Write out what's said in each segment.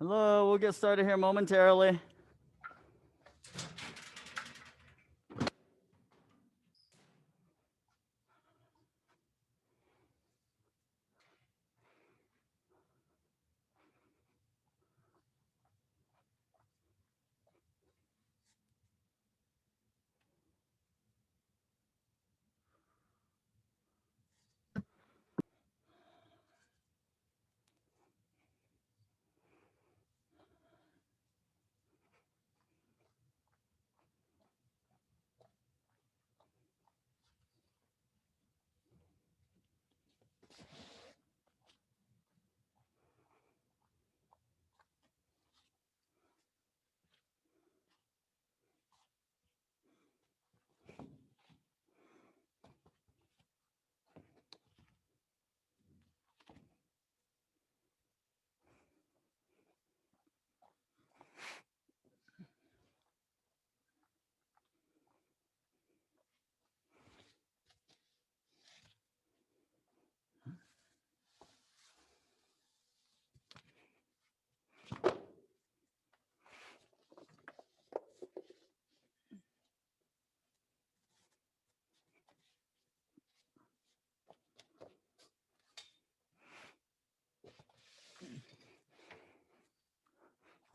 Hello, we'll get started here momentarily.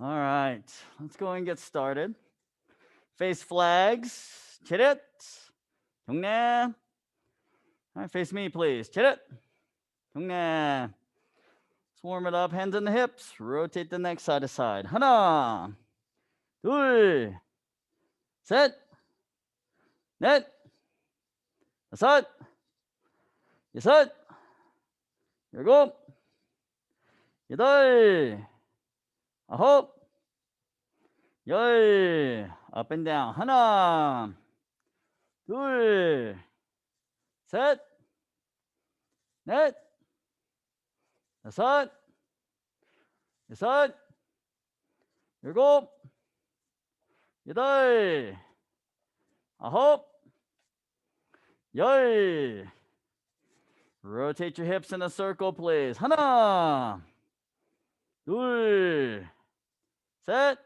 All right, let's go and get started. Face flags. Chidit. Tungna. All right, face me, please. Chidit. Tungna. Let's warm it up. Hands on the hips. Rotate the neck side to side. Hana. 둘. 셋. 넷. 다섯. 여섯. 일곱. 여덟. 아홉. 열. Up and down. 하나. 둘. 셋. 넷. 다섯. 여섯. 일곱. 여덟. 아홉. 열. Rotate your hips in a circle, please. 하나. 둘. 셋.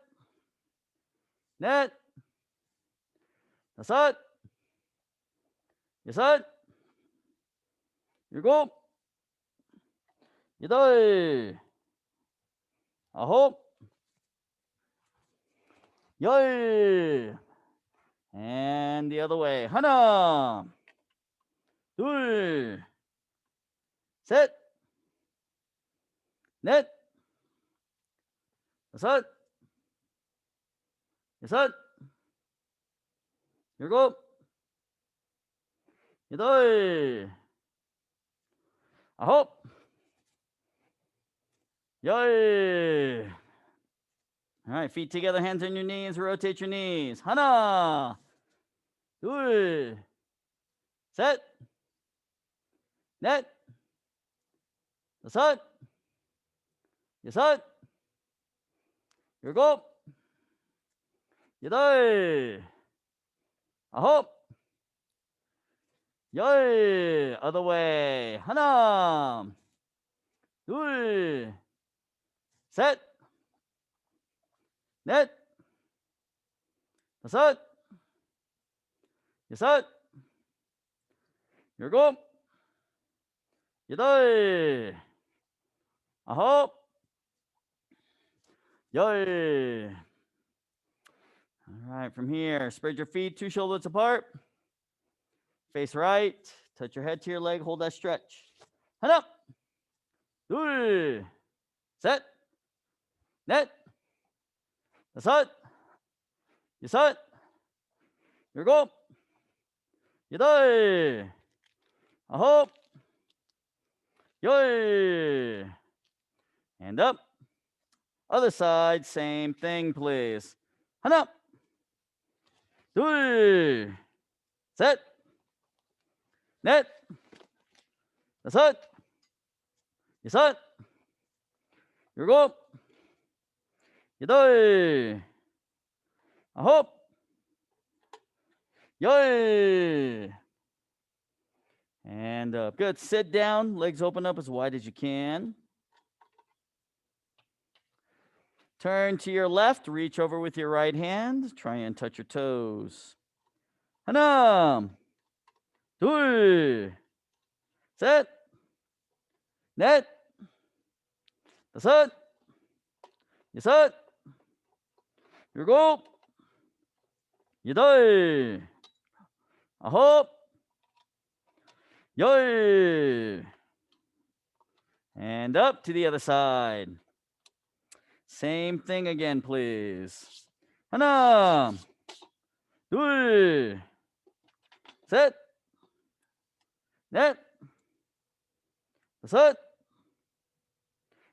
넷. 다섯. 여섯. 일곱. 여덟. 아홉. 열. And the other way. 하나. 둘. 셋. 넷. 다섯. 여섯. 일곱. 여덟. 아홉. 열. All right, feet together, hands on your knees, rotate your knees. 하나. 둘. 셋. 넷. 다섯. 여섯. 일곱. 여덟. 아홉. 열. Other way. 하나. 둘. 셋. 넷. 다섯. 여섯. 일곱. 여덟. 아홉. 열. All right, from here, spread your feet 2 shoulders apart. Face right. Touch your head to your leg. Hold that stretch. 하나. 둘. 셋. 넷. 다섯. 여섯. 일곱. 여덟. 아홉. 열. And up. Other side, same thing, please. 하나. 둘. 셋. 넷. 다섯. 여섯. 일곱. 여덟. 아홉. 열. And up. Good. Sit down. Legs open up as wide as you can. Turn to your left, reach over with your right hand, try and touch your toes. 하나, 둘, 셋, 넷, 다섯, 여섯, 일곱, 여덟, 아홉, 열. And up to the other side. Same thing again, please. 하나, 둘, 셋, 넷, 다섯,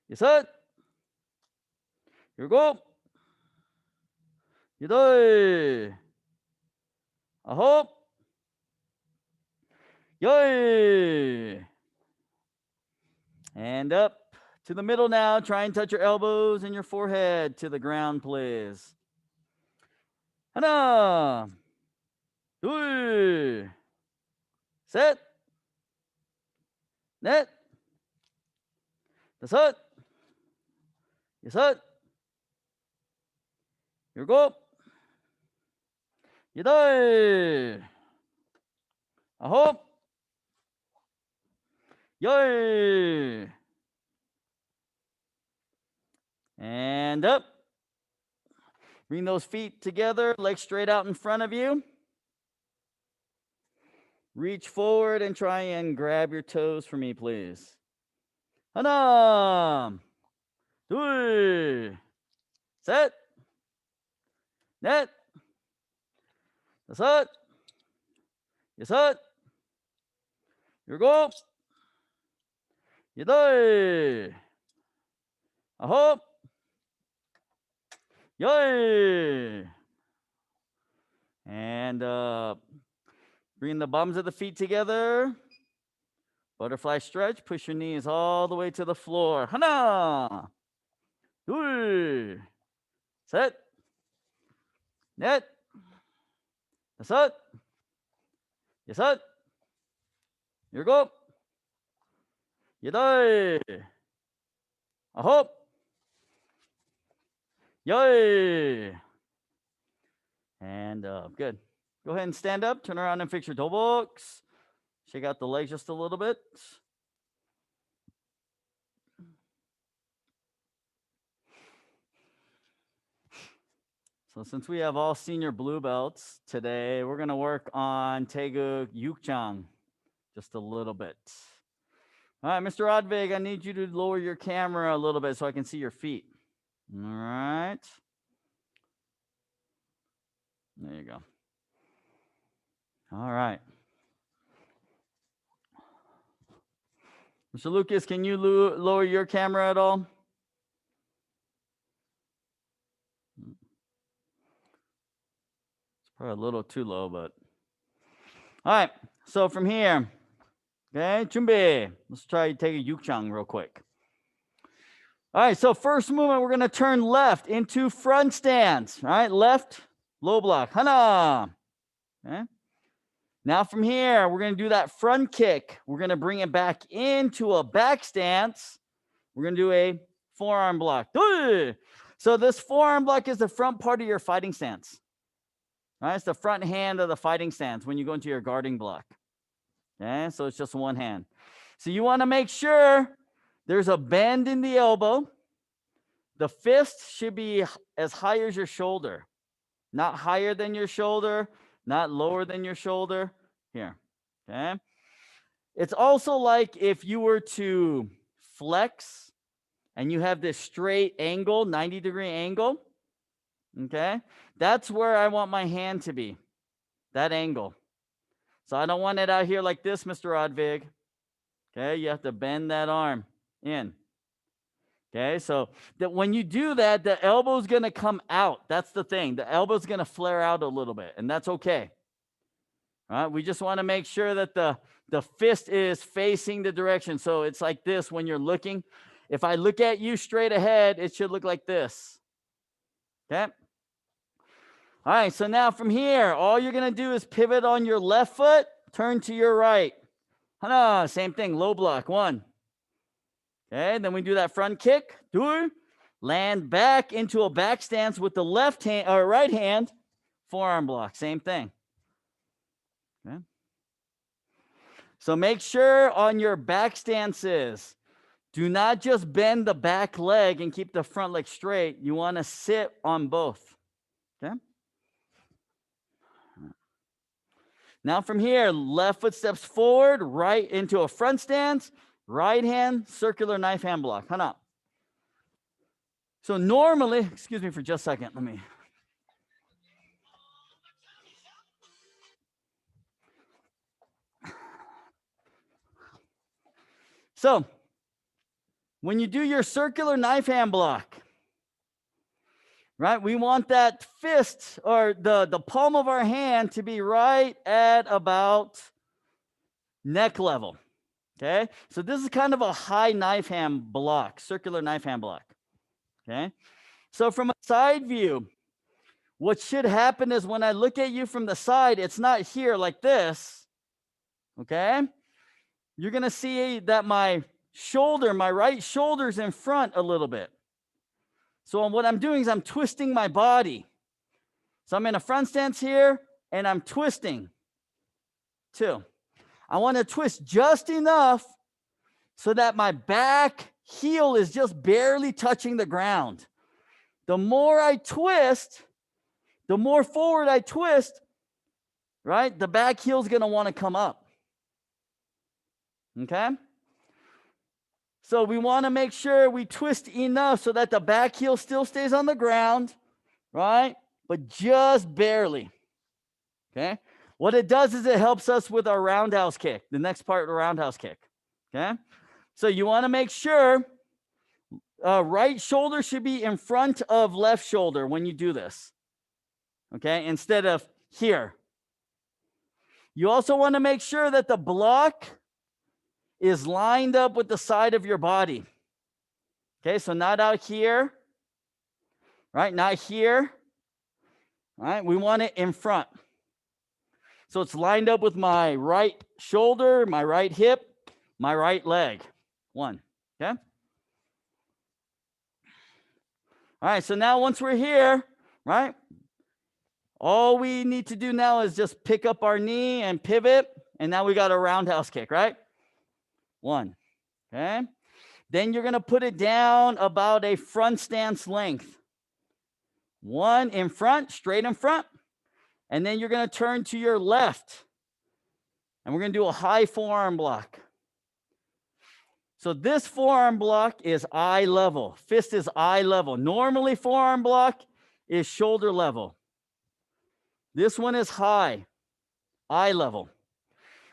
여섯, 일곱, 여덟, 아홉, 열. And up to the middle now. Try and touch your elbows and your forehead to the ground, please. 하나, 둘, 셋, 넷, 다섯, 여섯, 일곱, 여덟, 아홉, 열. And up. Bring those feet together, legs straight out in front of you. Reach forward and try and grab your toes for me, please. 하나, 둘, 셋, 넷, 다섯, 여섯, 일곱, 여덟, 아홉, 열. And bring the bottoms of the feet together. Butterfly stretch. Push your knees all the way to the floor. 하나, 둘, 셋, 넷, 다섯, 여섯, 일곱, 여덟, 아홉, 열. And good. Go ahead and stand up, turn around and fix your toe box. Shake out the legs just a little bit. So since we have all senior blue belts today, we're going to work on Taegu Yukjang just a little bit. All right, Mr. Rodvig, I need you to lower your camera a little bit so I can see your feet. All right. There you go. All right. Mr. Lucas, can you lower your camera at all? It's probably a little too low, but. All right. So from here, okay, 준비. Let's try to take a yukjang real quick. All right, so first movement, we're going to turn left into front stance. All right, left, low block. 하나. Okay. Now from here, we're going to do that front kick. We're going to bring it back into a back stance. We're going to do a forearm block. So this forearm block is the front part of your fighting stance. All right, it's the front hand of the fighting stance when you go into your guarding block. Okay, so it's just one hand. So you want to make sure there's a bend in the elbow. The fist should be as high as your shoulder, not higher than your shoulder, not lower than your shoulder. Here, okay? It's also like if you were to flex and you have this straight angle, 90-degree angle, okay? That's where I want my hand to be, that angle. So I don't want it out here like this, Mr. Rodvig. Okay, you have to bend that arm in. Okay, so that when you do that, the elbow's going to come out. That's the thing. The elbow's going to flare out a little bit, and that's okay. All right, we just want to make sure that the fist is facing the direction. So it's like this when you're looking. If I look at you straight ahead, it should look like this. Okay? All right, so now from here, all you're going to do is pivot on your left foot, turn to your right. Same thing, low block, one. Okay, then we do that front kick, 둘, land back into a back stance with the left hand or right hand, forearm block, same thing. Okay. So make sure on your back stances, do not just bend the back leg and keep the front leg straight. You want to sit on both. Okay. Now from here, left foot steps forward, right into a front stance, right hand, circular knife hand block. Hana. So normally, excuse me for just a second, let me. So when you do your circular knife hand block, right, we want that fist or the palm of our hand to be right at about neck level. Okay, so this is kind of a high knife hand block, circular knife hand block. Okay, so from a side view, what should happen is when I look at you from the side, it's not here like this. Okay, you're gonna see that my right shoulder's in front a little bit. So what I'm doing is I'm twisting my body. So I'm in a front stance here and I'm twisting too. I want to twist just enough so that my back heel is just barely touching the ground. The more I twist, the more forward I twist, right? The back heel is going to want to come up. Okay? So we want to make sure we twist enough so that the back heel still stays on the ground, right? But just barely. Okay? What it does is it helps us with our roundhouse kick, the next part of the roundhouse kick. Okay? So you want to make sure right shoulder should be in front of left shoulder when you do this. Okay? Instead of here. You also want to make sure that the block is lined up with the side of your body. Okay? So not out here. Right? Not here. Right? We want it in front. So it's lined up with my right shoulder, my right hip, my right leg. One. Okay? All right, so now once we're here, right, all we need to do now is just pick up our knee and pivot, and now we got a roundhouse kick, right? One. Okay? Then you're going to put it down about a front stance length. One in front, straight in front. And then you're going to turn to your left. And we're going to do a high forearm block. So this forearm block is eye level. Fist is eye level. Normally, forearm block is shoulder level. This one is high, eye level.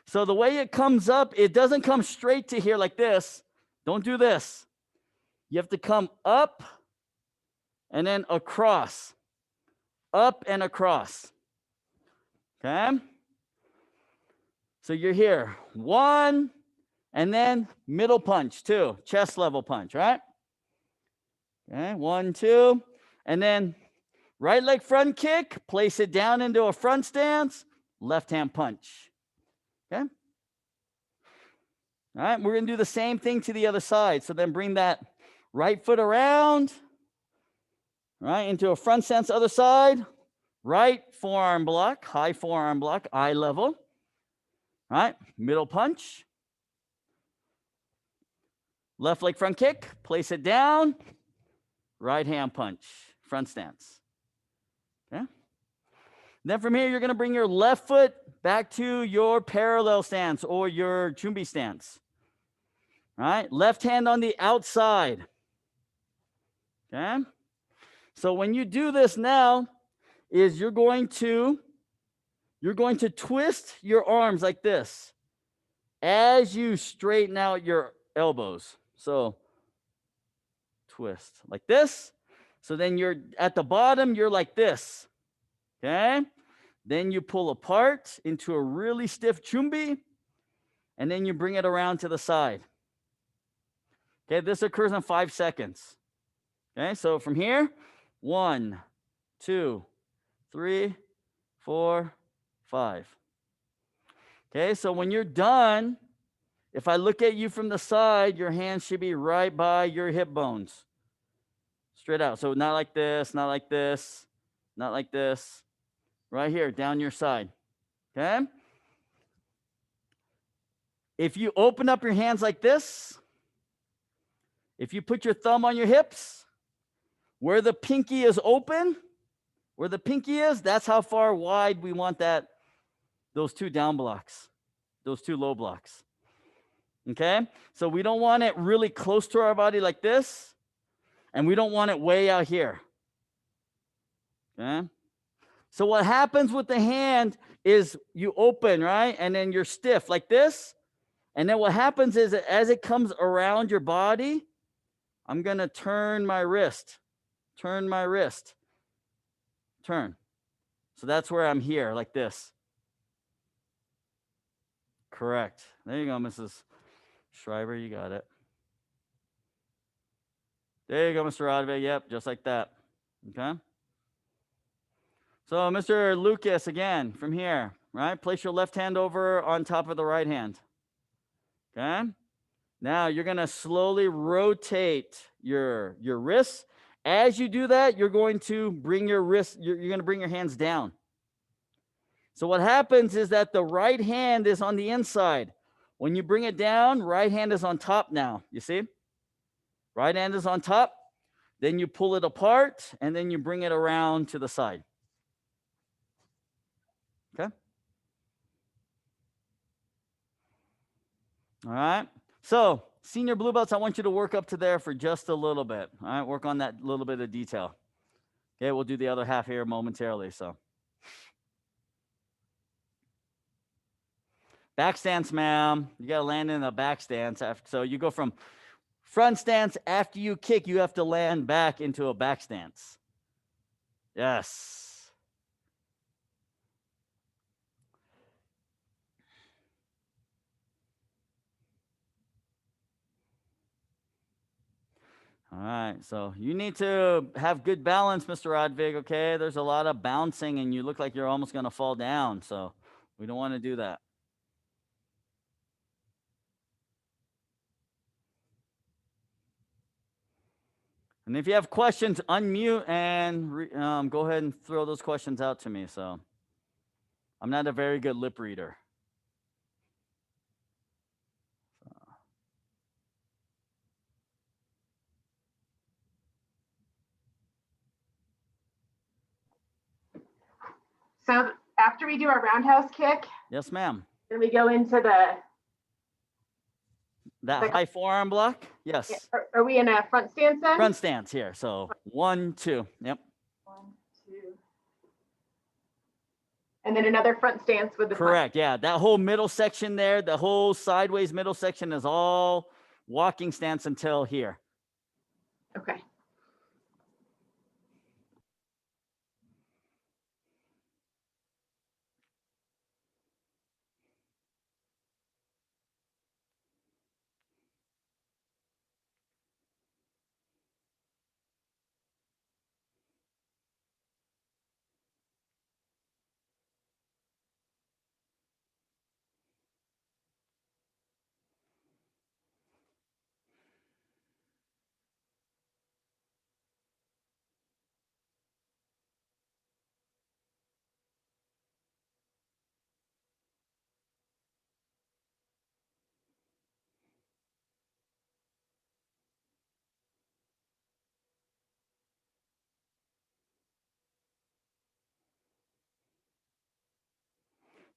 So the way it comes up, it doesn't come straight to here like this. Don't do this. You have to come up and then across. Up and across. Okay? So you're here. One, and then middle punch, two. Chest level punch, right? Okay, 1, 2. And then right leg front kick. Place it down into a front stance. Left hand punch. Okay? All right, we're going to do the same thing to the other side. So then bring that right foot around. Right, into a front stance, other side. Right forearm block, high forearm block, eye level. Right, middle punch. Left leg front kick, place it down. Right hand punch, front stance. Okay. Then from here, you're going to bring your left foot back to your parallel stance or your chumbi stance. All right, left hand on the outside. Okay. So when you do this now, is you're going to twist your arms like this as you straighten out your elbows. So twist like this. So then you're at the bottom, you're like this. Okay? Then you pull apart into a really stiff chumbi, and then you bring it around to the side. Okay, this occurs in 5 seconds. Okay, so from here, 1, 2, 3, 4, 5. Okay, so when you're done, if I look at you from the side, your hands should be right by your hip bones. Straight out. So not like this, not like this, not like this. Right here, down your side. Okay? If you open up your hands like this, if you put your thumb on your hips, where the pinky is open, where the pinky is, that's how far wide we want those two down blocks, those two low blocks. Okay? So we don't want it really close to our body like this, and we don't want it way out here. Okay? So what happens with the hand is you open, right? And then you're stiff like this. And then what happens is that as it comes around your body, I'm going to turn my wrist, turn. So that's where I'm here, like this. Correct. There you go, Mrs. Schreiber. You got it. There you go, Mr. Rodvig. Yep, just like that. Okay. So Mr. Lucas, again, from here, right? Place your left hand over on top of the right hand. Okay. Now you're going to slowly rotate your wrists. As you do that, you're going to bring your wrists, you're going to bring your hands down. So what happens is that the right hand is on the inside. When you bring it down, right hand is on top now. You see? Right hand is on top. Then you pull it apart, and then you bring it around to the side. Okay? All right. So, senior blue belts, I want you to work up to there for just a little bit. All right, work on that little bit of detail. Okay, we'll do the other half here momentarily. So, back stance, ma'am. You got to land in a back stance. So you go from front stance after you kick, you have to land back into a back stance. Yes. All right, so you need to have good balance, Mr. Rodvig, okay? There's a lot of bouncing, and you look like you're almost going to fall down, so we don't want to do that. And if you have questions, unmute and go ahead and throw those questions out to me. So I'm not a very good lip reader. So after we do our roundhouse kick, yes, ma'am. Then we go into that high forearm block. Yes. Are we in a front stance then? Front stance here. So 1, 2. Yep. 1, 2. And then another front stance with the correct. Yeah, that whole middle section there, the whole sideways middle section is all walking stance until here. Okay.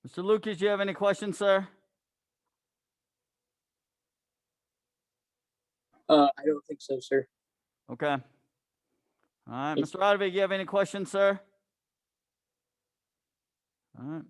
Mr. Lucas, do you have any questions, sir? I don't think so, sir. Okay. All right. Mr. Rodvig, you have any questions, sir? All right.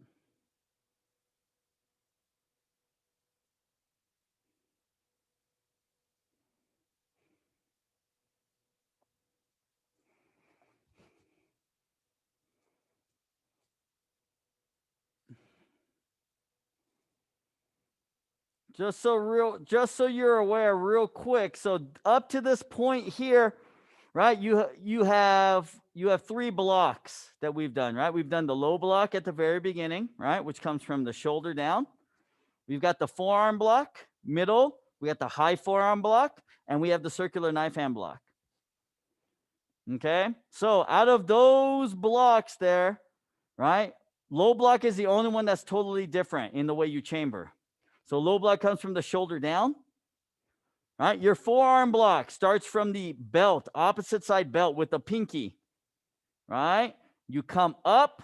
Just so you're aware, real quick. So up to this point here, right? You have 3 blocks that we've done, right? We've done the low block at the very beginning, right? Which comes from the shoulder down. We've got the forearm block, middle. We got the high forearm block, and we have the circular knife hand block. Okay, so out of those blocks there, right, low block is the only one that's totally different in the way you chamber. So low block comes from the shoulder down, right? Your forearm block starts from the belt, opposite side belt with the pinky, right? You come up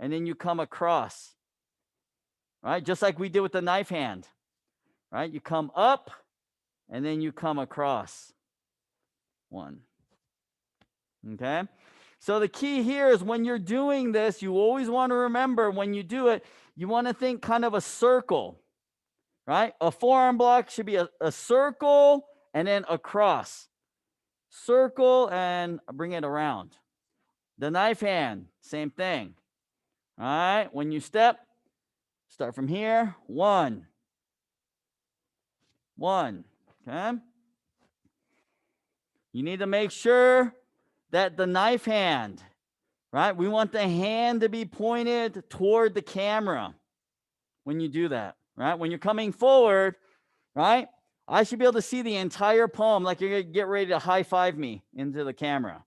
and then you come across, right? Just like we did with the knife hand, right? You come up and then you come across. One. Okay? So the key here is when you're doing this, you always want to remember when you do it, you want to think kind of a circle, right? A forearm block should be a circle and then across. Circle and bring it around. The knife hand, same thing. All right? When you step, start from here. 1. 1. Okay? You need to make sure that the knife hand, right? We want the hand to be pointed toward the camera when you do that, right? When you're coming forward, right? I should be able to see the entire palm like you're going to get ready to high five me into the camera.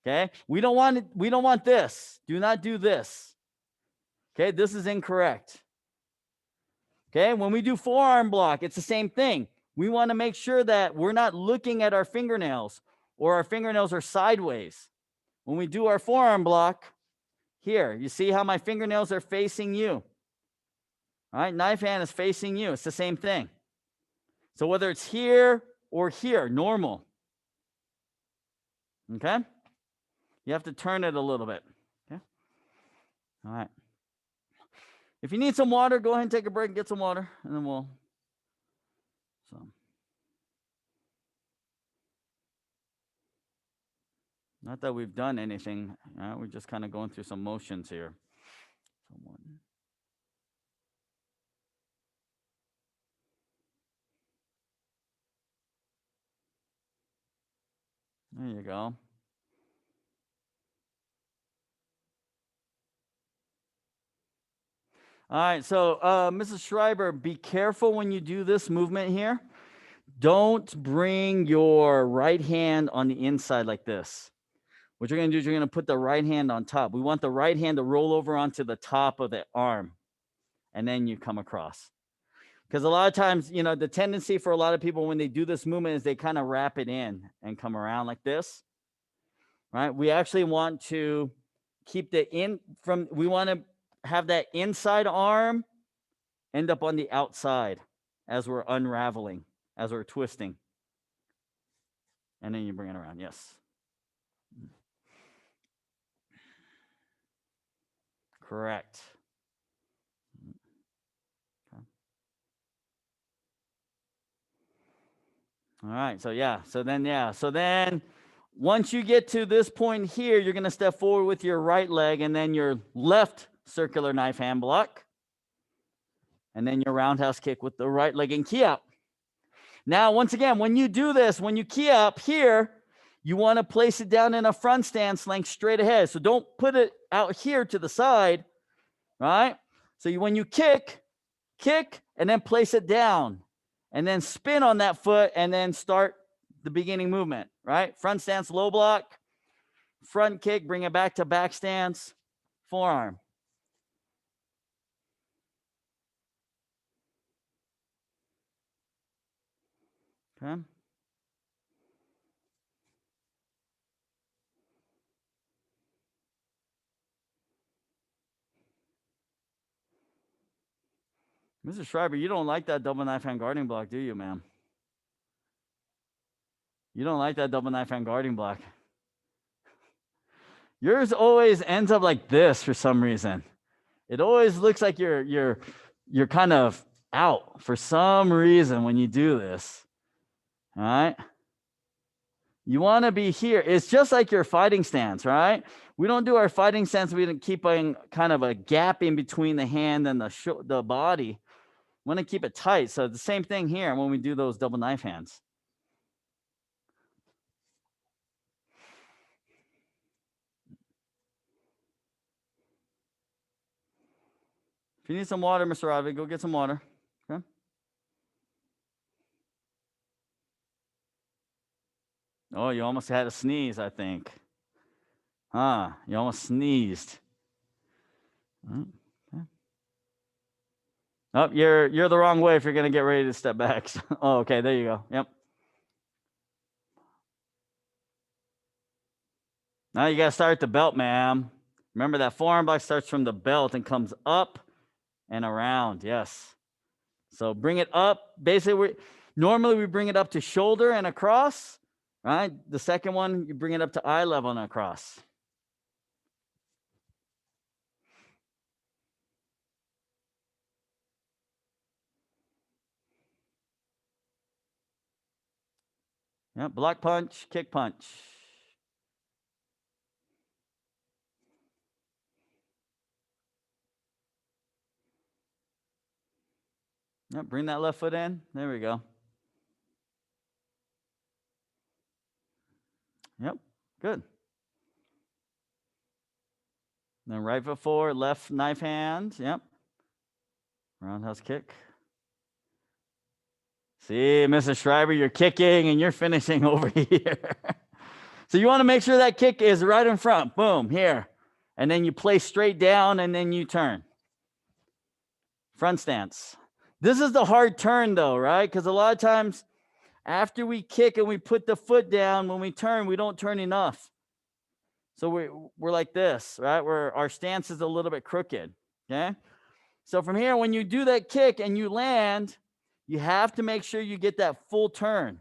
Okay? We don't want this. Do not do this. Okay? This is incorrect. Okay? When we do forearm block, it's the same thing. We want to make sure that we're not looking at our fingernails or our fingernails are sideways. When we do our forearm block, here, you see how my fingernails are facing you. All right, knife hand is facing you. It's the same thing. So whether it's here or here, normal. Okay? You have to turn it a little bit. Okay? All right. If you need some water, go ahead and take a break and get some water, and then we'll. So. Not that we've done anything. We're just kind of going through some motions here. So 1. There you go. All right, so Mrs. Schreiber, be careful when you do this movement here. Don't bring your right hand on the inside like this. What you're going to do is you're going to put the right hand on top. We want the right hand to roll over onto the top of the arm, and then you come across. Because a lot of times, the tendency for a lot of people when they do this movement is they kind of wrap it in and come around like this, right? We actually want to keep we want to have that inside arm end up on the outside as we're unraveling, as we're twisting. And then you bring it around, yes. Correct. Okay. All right, so then once you get to this point here, you're going to step forward with your right leg and then your left circular knife hand block. And then your roundhouse kick with the right leg and key up. Now, once again, when you do this, when you key up here, you want to place it down in a front stance, length straight ahead. So don't put it out here to the side, right? So when you kick, and then place it down. And then spin on that foot and then start the beginning movement, right? Front stance, low block, front kick, bring it back to back stance, forearm. Okay. Mr. Schreiber, you don't like that double knife hand guarding block, do you, ma'am? You don't like that double knife hand guarding block. Yours always ends up like this for some reason. It always looks like you're kind of out for some reason when you do this. All right? You want to be here. It's just like your fighting stance, right? We don't do our fighting stance. We keep kind of a gap in between the hand and the body. We want to keep it tight. So the same thing here when we do those double knife hands. If you need some water, Mr. Rodvig, go get some water. Okay. Oh, you almost had a sneeze, I think. Huh, you almost sneezed. Okay. Oh, you're the wrong way if you're going to get ready to step back. Oh, okay, there you go. Yep. Now you got to start at the belt, ma'am. Remember that forearm block starts from the belt and comes up and around. Yes. So bring it up. Basically, normally we bring it up to shoulder and across, right? The second one, you bring it up to eye level and across. Yep, block punch, kick punch. Yep, bring that left foot in. There we go. Yep, good. Then right foot forward, left knife hand. Yep. Roundhouse kick. See, Mrs. Schreiber, you're kicking and you're finishing over here. So you want to make sure that kick is right in front. Boom, here. And then you place straight down and then you turn. Front stance. This is the hard turn though, right? Because a lot of times after we kick and we put the foot down, when we turn, we don't turn enough. So we're like this, right? Where our stance is a little bit crooked, okay? So from here, when you do that kick and you land, you have to make sure you get that full turn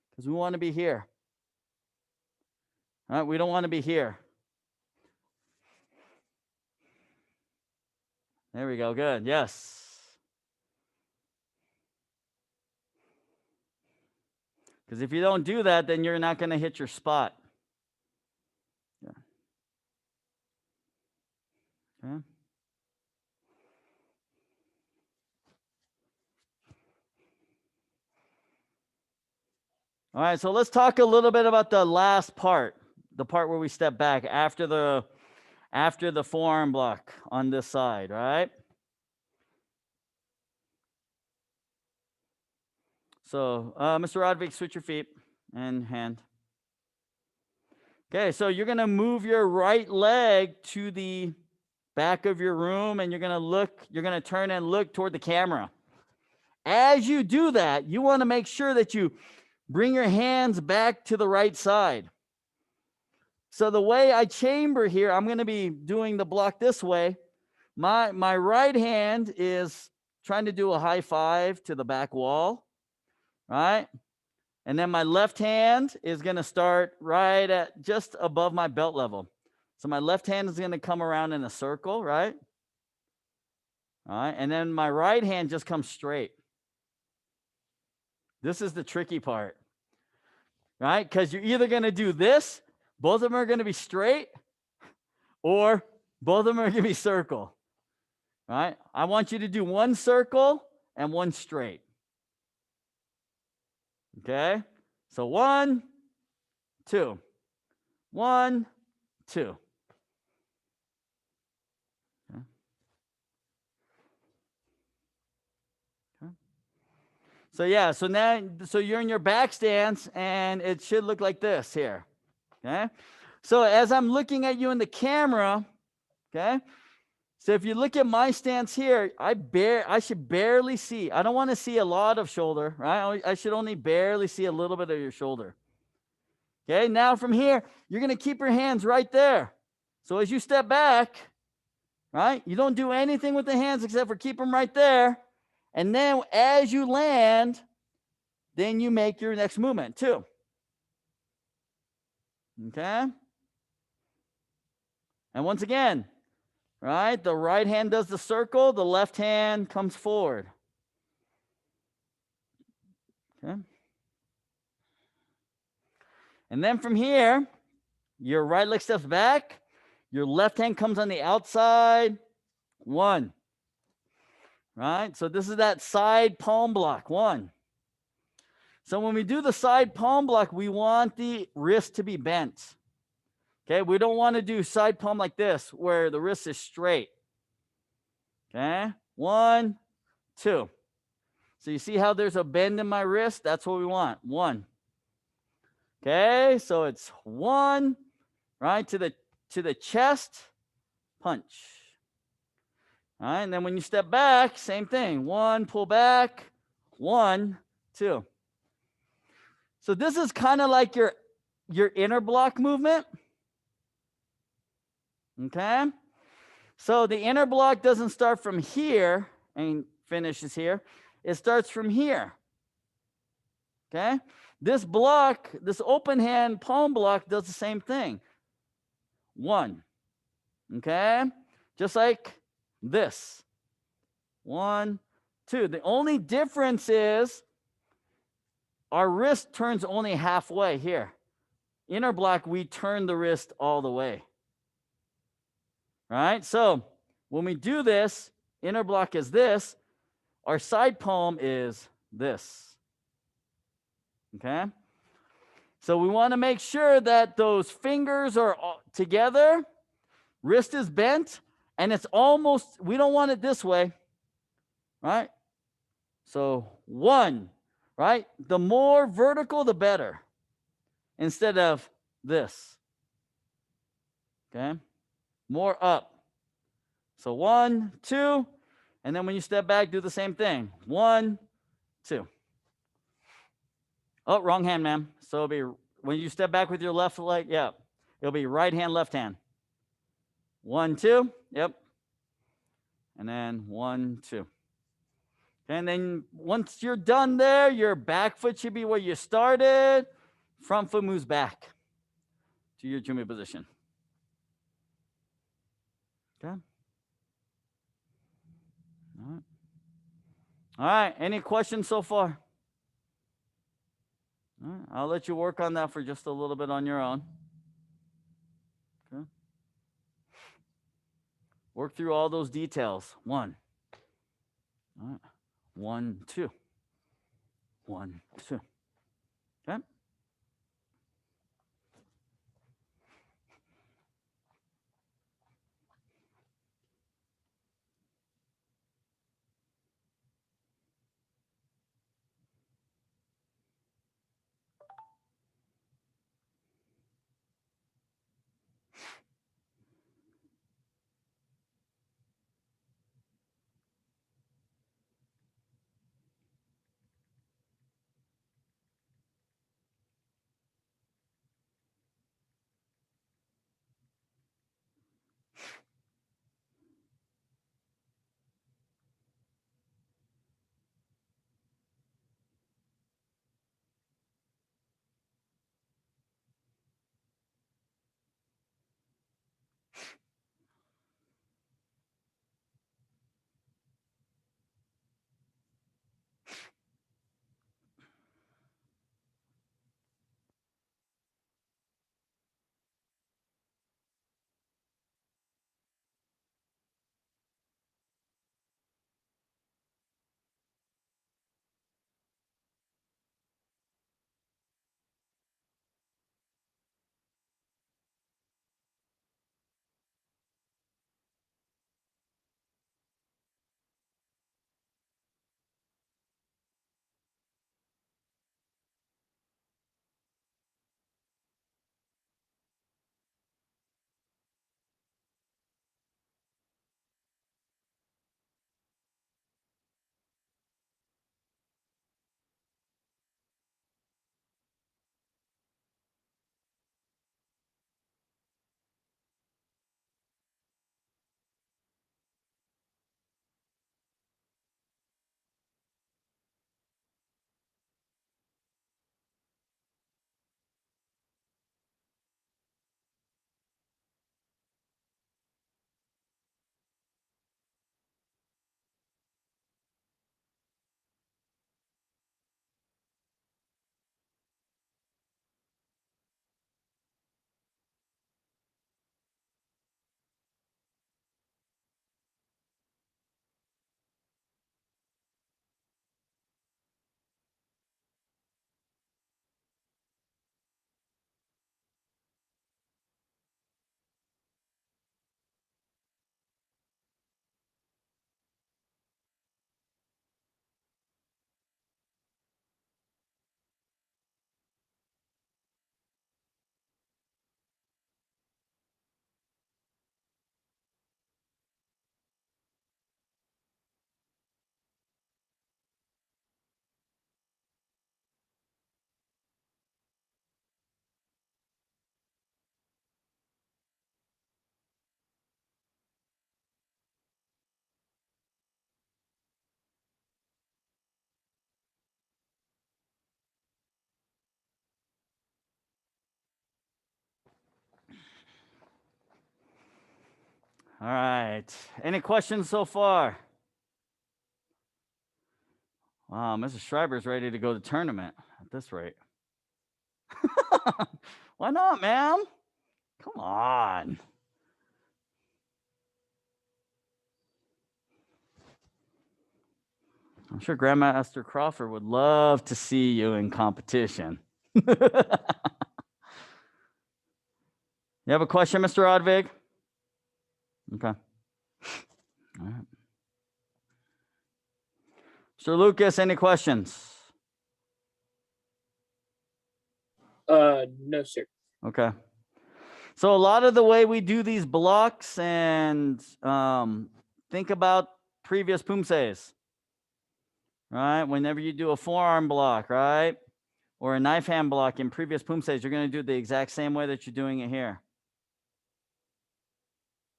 because we want to be here. All right, we don't want to be here. There we go. Good. Yes. Because if you don't do that, then you're not going to hit your spot. Yeah. Okay. All right, so let's talk a little bit about the last part, the part where we step back after the forearm block on this side, right? So, Mr. Rodvik, switch your feet and hand. Okay, so you're going to move your right leg to the back of your room and you're going to turn and look toward the camera. As you do that, you want to make sure that you bring your hands back to the right side. So the way I chamber here, I'm going to be doing the block this way. My right hand is trying to do a high five to the back wall, right? And then my left hand is going to start right at just above my belt level. So my left hand is going to come around in a circle, right? All right. And then my right hand just comes straight. This is the tricky part, right? Because you're either going to do this, both of them are going to be straight, or both of them are going to be circle, right? I want you to do one circle and one straight. Okay? So 1, 2. 1, 2. Okay. Okay. So yeah, so you're in your back stance and it should look like this here. Okay? So as I'm looking at you in the camera, okay? So if you look at my stance here, I should barely see. I don't want to see a lot of shoulder, right? I should only barely see a little bit of your shoulder. Okay, now from here, you're going to keep your hands right there. So as you step back, right, you don't do anything with the hands except for keep them right there. And then as you land, then you make your next movement too. Okay? And once again, right, the right hand does the circle, the left hand comes forward. Okay? And then from here, your right leg steps back, your left hand comes on the outside. 1. Right? So this is that side palm block. 1. So when we do the side palm block, we want the wrist to be bent. Okay? We don't want to do side palm like this where the wrist is straight. Okay? 1, 2. So you see how there's a bend in my wrist? That's what we want. 1. Okay, so it's 1, right, to the chest, punch. All right, and then when you step back, same thing. 1, pull back, 1, 2. So this is kind of like your inner block movement. Okay? So the inner block doesn't start from here and finishes here. It starts from here. Okay? This block, this open hand palm block does the same thing. 1. Okay? Just like this. 1, 2. The only difference is our wrist turns only halfway here. Inner block, we turn the wrist all the way. Right? So when we do this, inner block is this. Our side palm is this. Okay? So we want to make sure that those fingers are together, wrist is bent, and it's almost, we don't want it this way, right? So 1, right? The more vertical, the better, instead of this. Okay? More up. So 1, 2, and then when you step back, do the same thing. 1, 2. Oh, wrong hand, ma'am. So it'll be when you step back with your left leg, yeah. It'll be right hand, left hand. 1, 2, yep. And then 1, 2. And then once you're done there, your back foot should be where you started. Front foot moves back to your Jumi position. Okay. All right. All right. Any questions so far? All right. I'll let you work on that for just a little bit on your own. Okay. Work through all those details. 1. All right. 1, 2. 1, 2. Okay. All right. Any questions so far? Wow, Mrs. Schreiber's ready to go to the tournament at this rate. Why not, ma'am? Come on. I'm sure Grandmaster Crawford would love to see you in competition. You have a question, Mr. Rodvig? Okay. All right. Mr. Lucas, any questions? No, sir. Okay. So a lot of the way we do these blocks and think about previous Poomsaes, right? Whenever you do a forearm block, right? Or a knife hand block in previous Poomsaes, you're going to do it the exact same way that you're doing it here.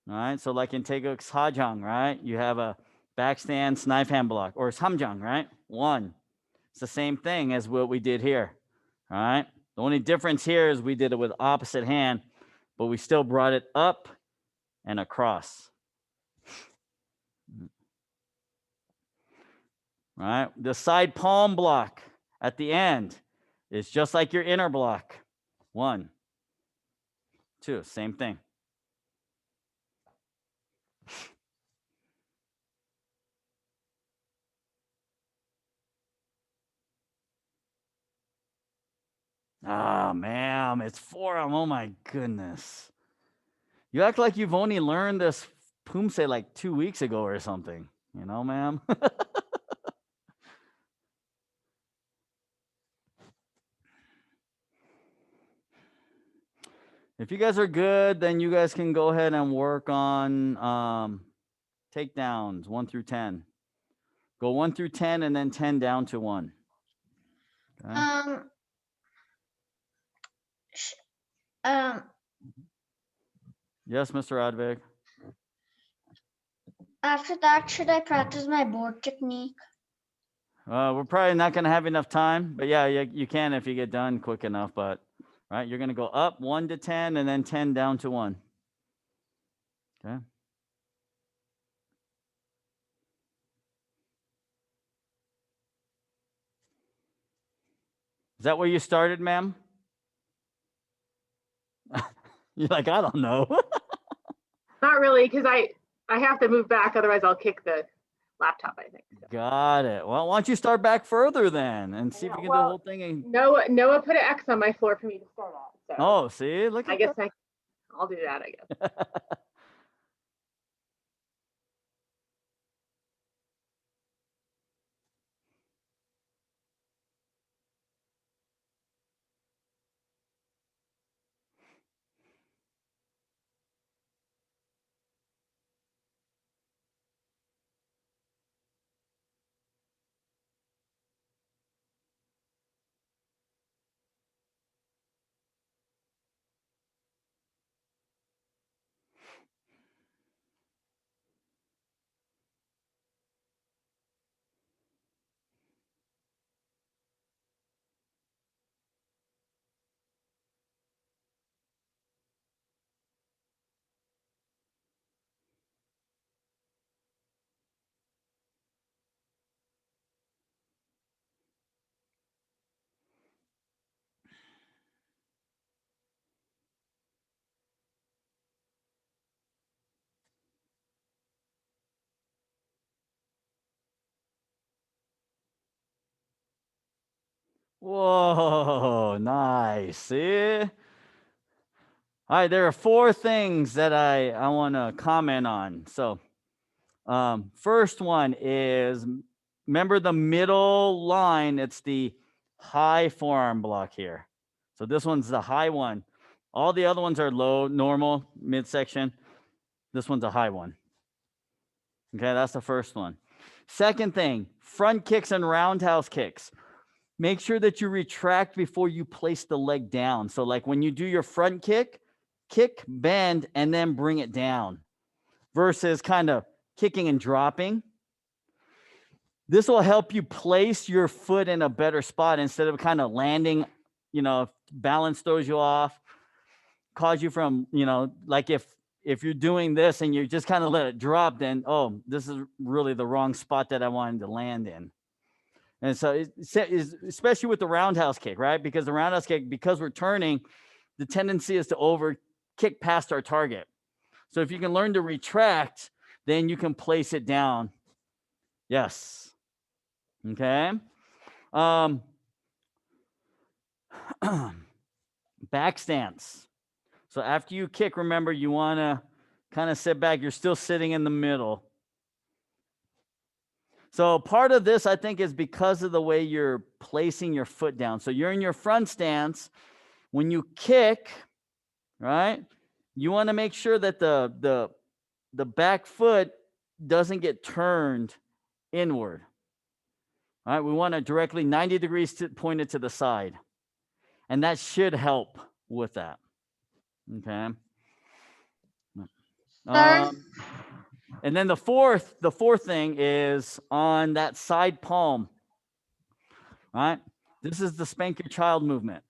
All right. So like in Taekwondo Hajang, right? You have a backstand snipe hand block, or Samjang, right? One. It's the same thing as what we did here. All right. The only difference here is we did it with opposite hand, but we still brought it up and across. All right. The side palm block at the end is just like your inner block. 1, 2, same thing. Ah, ma'am, it's forearm. Oh my goodness. You act like you've only learned this Poomsae like 2 weeks ago or something, you know, ma'am? If you guys are good, then you guys can go ahead and work on takedowns 1 through 10. Go 1 through 10 and then 10 down to 1. Okay? Yes, Mr. Rodvig. After that, should I practice my board technique? We're probably not going to have enough time, but yeah, you can if you get done quick enough. But right, you're going to go up 1 to 10 and then 10 down to 1. Okay. Is that where you started, ma'am? You're like, I don't know. Not really, because I have to move back, otherwise I'll kick the laptop, I think. So. Got it. Well, why don't you start back further then and see if you can do the whole thing. And... Noah put an X on my floor for me to start at. So oh, see, look at I guess I'll do that, I guess. Whoa, nice. See? All right, there are 4 things that I want to comment on. So first one is, remember the middle line, it's the high forearm block here. So this one's the high one. All the other ones are low, normal, midsection. This one's a high one. Okay, that's the first one. Second thing, front kicks and roundhouse kicks. Make sure that you retract before you place the leg down. So like when you do your front kick, bend, and then bring it down versus kind of kicking and dropping. This will help you place your foot in a better spot instead of kind of landing, balance throws you off, cause you from, like if if you're doing this and you just kind of let it drop, then, oh, this is really the wrong spot that I wanted to land in. And so, especially with the roundhouse kick, right? Because the roundhouse kick, because we're turning, the tendency is to over kick past our target. So if you can learn to retract, then you can place it down. Yes. Okay. Backstands. So after you kick, remember, you want to kind of sit back. You're still sitting in the middle. So part of this, I think, is because of the way you're placing your foot down. So you're in your front stance. When you kick, right, you want to make sure that the back foot doesn't get turned inward. All right, we want to directly 90 degrees pointed to the side. And that should help with that. Okay. And then the fourth thing is on that side palm. Right? This is the spank your child movement.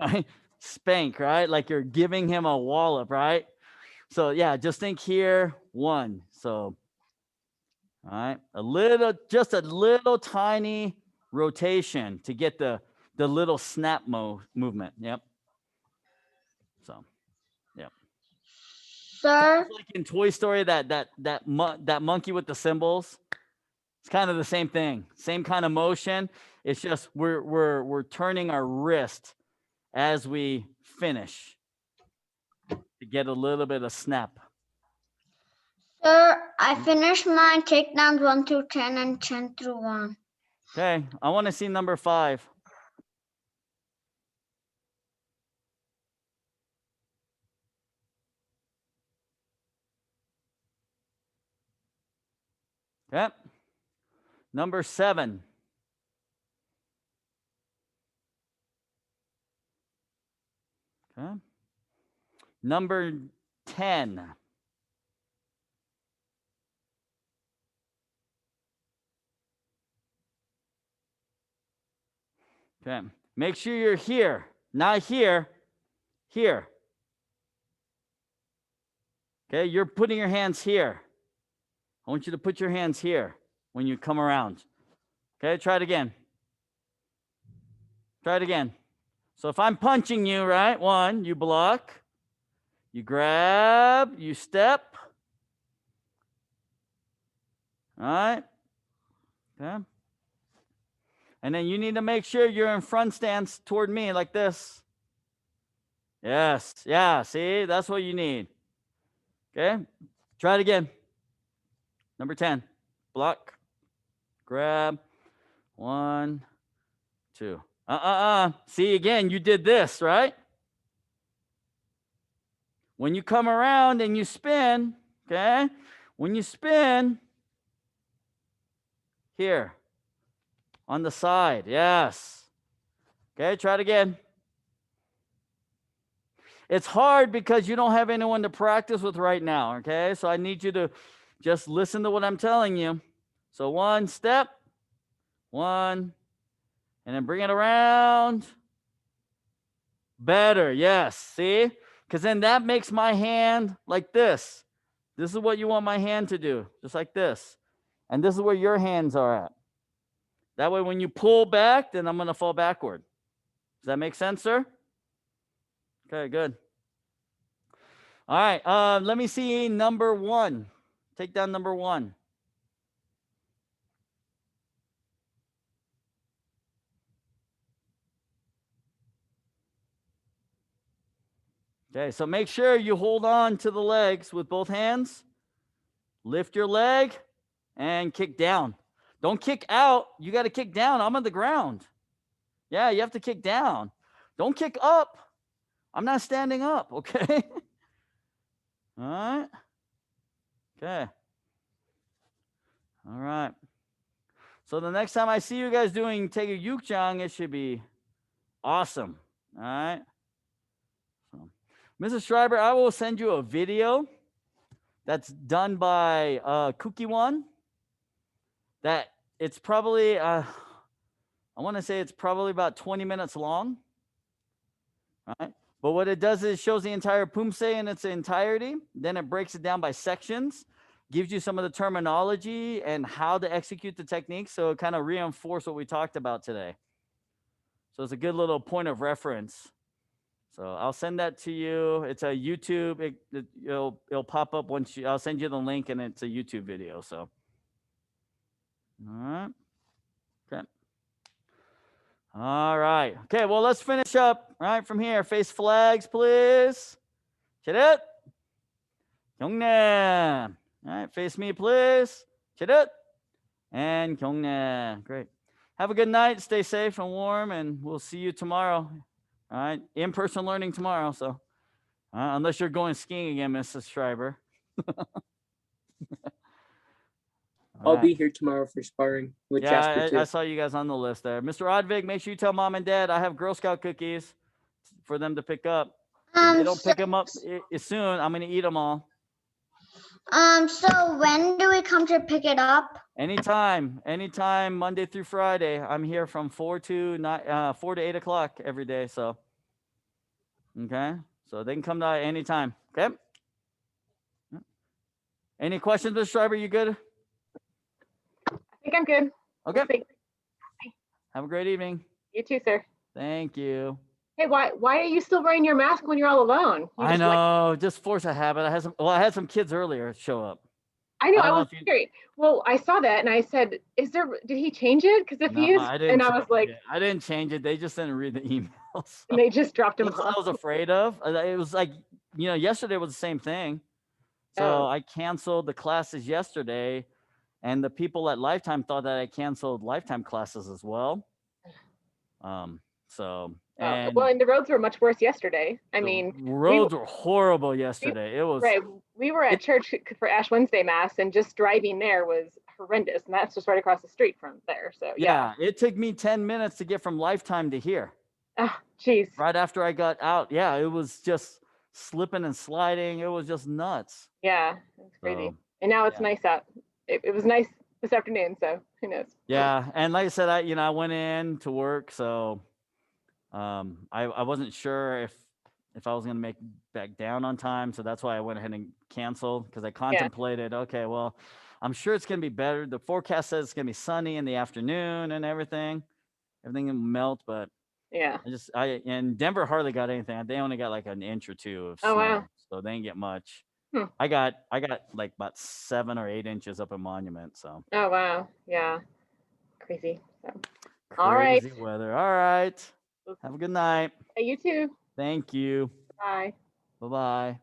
Right? Spank, right? Like you're giving him a wallop, right? So yeah, just think here, 1. So, all right, just a little tiny rotation to get the little snap movement. Yep. So, yep. Sir, Like in Toy Story, that monkey with the cymbals. It's kind of the same thing, same kind of motion. It's just we're turning our wrist as we finish to get a little bit of snap. sir, I finished my takedowns 1 through 10 and 10 through 1. Okay, I want to see number 5. Okay. Number 7. Okay. Number 10. Okay. Make sure you're here, not here, here. Okay, you're putting your hands here. I want you to put your hands here when you come around. Okay, try it again. Try it again. So if I'm punching you, right? 1, you block, you grab, you step. All right. Okay. And then you need to make sure you're in front stance toward me like this. Yes. Yeah. See, that's what you need. Okay. Try it again. Number 10. Block. Grab. 1, 2. See, again, you did this, right? When you come around and you spin, okay? When you spin, here, on the side, yes. Okay, try it again. It's hard because you don't have anyone to practice with right now, okay? So I need you to just listen to what I'm telling you. So 1 step, 1, and then bring it around. Better, yes, see? Because then that makes my hand like this. This is what you want my hand to do, just like this. And this is where your hands are at. That way, when you pull back, then I'm going to fall backward. Does that make sense, sir? Okay, good. All right, let me see number 1. Take down number 1. Okay, so make sure you hold on to the legs with both hands. Lift your leg and kick down. Don't kick out. You got to kick down. I'm on the ground. Yeah, you have to kick down. Don't kick up. I'm not standing up, okay? All right. Okay. All right. So the next time I see you guys doing Taekwondo Yukjang, it should be awesome. All right. So, Mrs. Schreiber, I will send you a video that's done by Cookie1. That it's probably, I want to say it's probably about 20 minutes long. All right. But what it does is it shows the entire Poomsae in its entirety. Then it breaks it down by sections, gives you some of the terminology and how to execute the technique. So it kind of reinforces what we talked about today. So it's a good little point of reference. So I'll send that to you. It's a YouTube. It'll pop up once I'll send you the link, and it's a YouTube video. So, all right. Okay. All right. Okay. Well, let's finish up right from here. Face flags, please. Chidit. Kyungnae. All right. Face me, please. Chidit. And Kyungnae. Great. Have a good night. Stay safe and warm, and we'll see you tomorrow. All right, in-person learning tomorrow. So, unless you're going skiing again, Mrs. Schreiber. I'll be here tomorrow for sparring with Jasper too. I saw you guys on the list there. Mr. Odvig, make sure you tell mom and dad I have Girl Scout cookies for them to pick up. If they don't pick them up soon, I'm going to eat them all. So when do we come to pick it up? Anytime, Monday through Friday. I'm here from 4 to 8 o'clock every day. So, okay. So they can come to anytime. Okay. Any questions, Mr. Schreiber? You good? I think I'm good. Okay. We'll see. Have a great evening. You too, sir. Thank you. Hey, why are you still wearing your mask when you're all alone? I know, just force a habit. I had some kids earlier show up. I know, I I don't know was if you- great. Well, I saw that and I said, did he change it? Because if he is, I didn't and I change was like, it. I didn't change it. They just didn't read the emails. and they just dropped him That's what I off. was afraid of. It was like, yesterday was the same thing. So Oh. I canceled the classes yesterday, and the people at Lifetime thought that I canceled Lifetime classes as well. And Well, and the roads were much worse yesterday. I the mean, roads were horrible yesterday. It was right. We were at church for Ash Wednesday Mass, and just driving there was horrendous. And that's just right across the street from there. So yeah. it took me 10 minutes to get from Lifetime to here. Oh, geez. Right after I got out. Yeah, it was just slipping and sliding. It was just nuts. Yeah, it's crazy. So, And now it's yeah. nice out. It was nice this afternoon, so who knows? Yeah, and like I said, I went in to work, so I wasn't sure if I was gonna make back down on time, so that's why I went ahead and canceled, because I contemplated, okay, well, I'm sure it's gonna be better. The forecast says it's gonna be sunny in the afternoon and everything will melt, but Yeah. and Denver hardly got anything. They only got like an inch or two of Oh, snow, wow. so they didn't get much. Hmm. I got like about 7 or 8 inches up in Monument, so Oh, wow. Yeah. Crazy. So, all right. crazy weather. All right. Have a good night. Hey, you too. Thank you. Bye. Bye-bye.